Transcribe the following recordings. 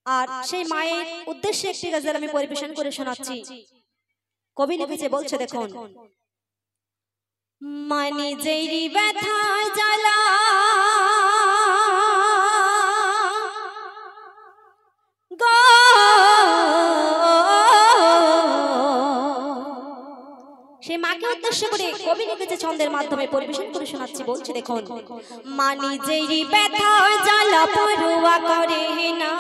আর সেই মায়ের উদ্দেশ্যে একটি গজল আমি পরিবেশন করে শোনাচ্ছি। কবি লিখেছে, বলছে দেখুন, মানি যেই ব্যথা জ্বালা সেই মাকে উদ্দেশ্য করে কবি লিখেছে ছন্দের মাধ্যমে পরিবেশন করে শোনাচ্ছি। বলছে দেখুন, মানি যেই ব্যথা জ্বালা পরোয়া করে না,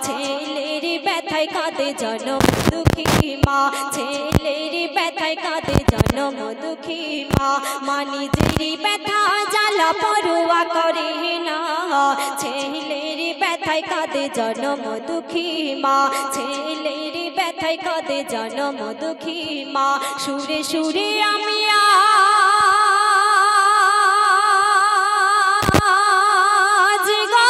ছেলের ব্যথায় কাঁদে জনম দুঃখী মা, ছেলের ব্যথায় কাঁদে জনম দুঃখী মা। মানি যেই ব্যথা জ্বালা পরোয়া করে না, ছেলের ব্যথায় কাঁদে জনম দুঃখী মা, ছেলের ব্যথায় কাঁদে জনম দুঃখী মা। সুরে সুরে আমি আজ গো,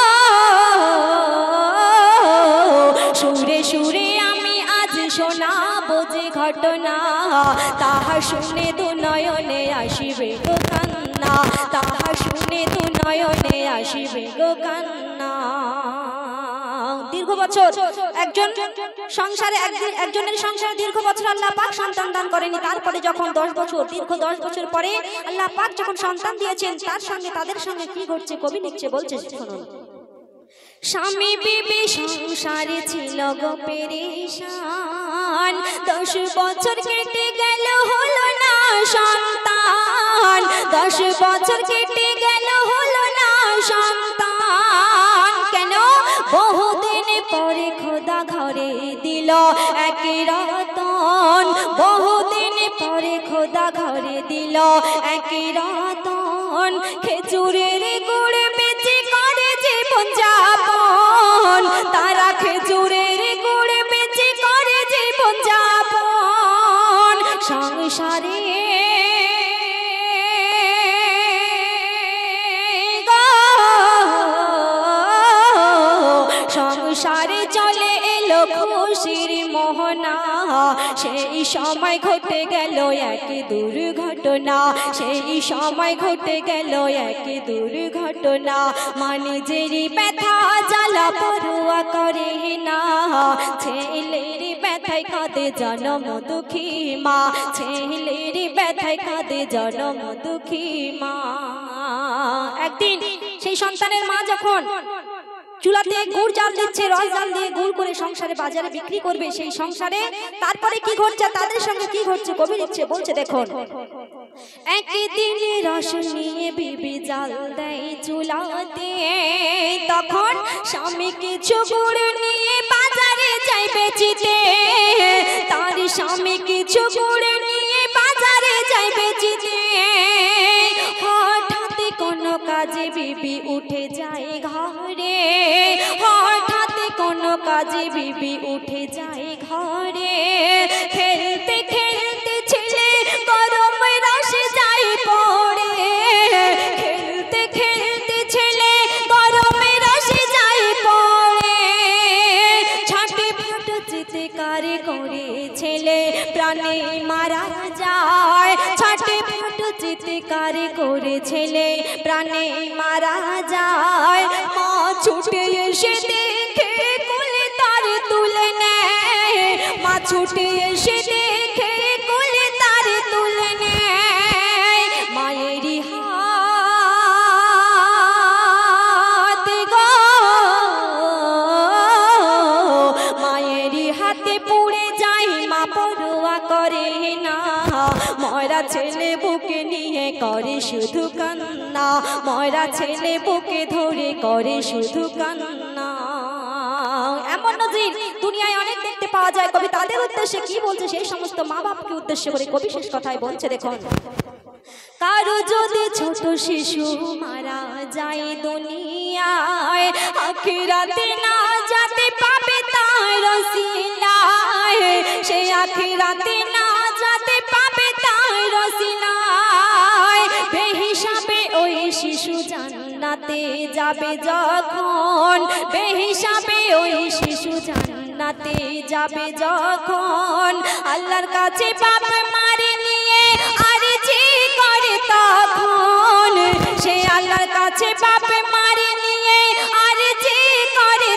সুরে সুরে আমি আজ শোনাবো যে ঘটনা, তাহা শুনে দু নয়নে আসিবে গো কান্না, তাহা শুনে দু নয়নে আসিবে গো কান্না। দীর্ঘ বছর একজন সংসারে একজনের সংসারে দীর্ঘ বছর আল্লাহ পাক সন্তান দান করেনি, তারপরে যখন 10 বছর দীর্ঘ 10 বছর পরে আল্লাহ পাক যখন সন্তান দিয়েছেন, তার সঙ্গে তাদের সঙ্গে কি ঘটছে কবি লিখছে, বলছে শুনুন। স্বামী বিবি সংসারে ছিল গো পেরেশান, 10 বছর কেটে গেল হলো না সন্তান, 10 বছর কেটে গেল হলো না সন্তান। কেন? বহুদিন পরে খোদা ঘরে দিল এক রতন, বহুদিন পরে খোদা ঘরে দিল এক রতন। খেজুরের গুড় বেচে করে জীবন যাপন, তারা খেজুরের গুড় বেচে করে জীবন যাপন। সংসারে সংসারে চলে এলো খুশির মোহনা, সেই সময় ঘটে গেল এক দুর্ঘটনা, সেই সময় ঘটে গেল এক দুর্ঘটনা। মানে যেরি ব্যথা জ্বালা পরোয়া করে না, ছেলের ব্যথায় কাঁদে জনম দুঃখী মা, ছেলের ব্যথায় কাঁদে জনম দুঃখী মা। একদিন সেই সন্তানের মা যখন চুলাতে গুড় জাল দিচ্ছে, রস জাল দিয়ে গুড় করে সংসারে বাজারে বিক্রি করবে, সেই সংসারে তারপরে কি ঘটছে, তাদের সঙ্গে কি ঘটছে কবি লিখছে, বলছে দেখুন। একদিন রস নিয়ে বিবি জাল দেয় চুলাতে, তখন স্বামী কিছু গুড় নিয়ে বাজারে যায় বেচিতে, তার স্বামী কিছু গুড় নিয়ে বাজারে যায় বেচিতে। হঠাৎ কোনো কাজে বিবি উঠে যায় ঘরে, হঠাৎ কোনো কাজে বিবি উঠে যায় ঘরে। খেলতে খেলতে ছেলে গরম রস যায় পড়ে, খেলতে খেলতে ছেলে গরম রস যায় পড়ে। ছাটে ফাট চিৎকার করে ছেলে প্রাণে মারা যায়, ছাটে ফাট চিৎকার করে ছেলে প্রাণে মারা যায়। মা ছুটে এসে দেখে কোলে তার তুলে নেয়, মা ছুটে এসে দেখে কোলে তার তুলে নেয়। মায়েরই হাত গো, মায়েরই হাতে পুড়ে যায়, মা পরোয়া করে না। মরা ছেলে বুকে নিয়ে করে শুধু কান্না, মরা ছেলে বুকে ধরে করে শুধু কান্না। এমন নজির দুনিয়ায় অনেক দেখতে পাওয়া যায়। কবি তাদের উদ্দেশ্যে কি বলছে, সেই সমস্ত মা বাপকে উদ্দেশ্য করে কবি শেষ কথায় বলছে দেখুন। কারো যদি ছোট শিশু মারা যায় দুনিয়ায়, আখিরাতে না যেতে পাবে তার রসিলায়, সে আখিরাতে না যেতে পাবে তার রসিলায়। বেহিসাবে ওই শিশু জান্নাতে যাবে যখন, বেহিসাবে ওই শিশু জান্নাতে যাবে যখন। আল্লাহর কাছে বাপ মারে নিয়ে আরজি করে তখন, সে আল্লাহর কাছে বাপ মারে নিয়ে আরজি করে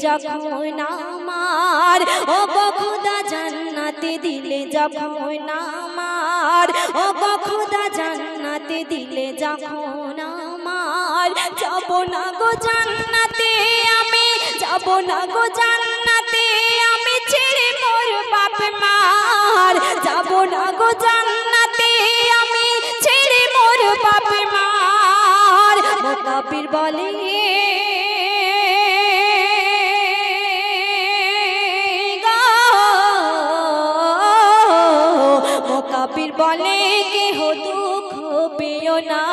যখন আমার, ও গো খোদা জান্নাতে দিলে যখন আমার, ও গো খোদা জান্নাতে দিলে যখন আমার, যাব না গো জান্নাতে আমি, যাব না গো জান্নাতে আমি ছেড়ে মোর বাপ মার, যাব না গো জান্নাতে আমি ছেড়ে মোর বাপ মার। মুকাব্বির বলে মুকাব্বির বলে কেহ দুঃখ পেও না,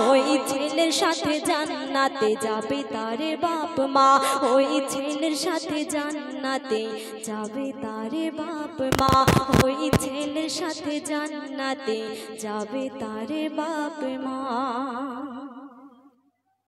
ওই ছেলের সাথে জান্নাতে যাবে তারে বাপ মা, ওই ছেলের সাথে জান্নাতে যাবে তারে বাপ মা, ওই ছেলের সাথে জান্নাতে যাবে তারে বাপ মা।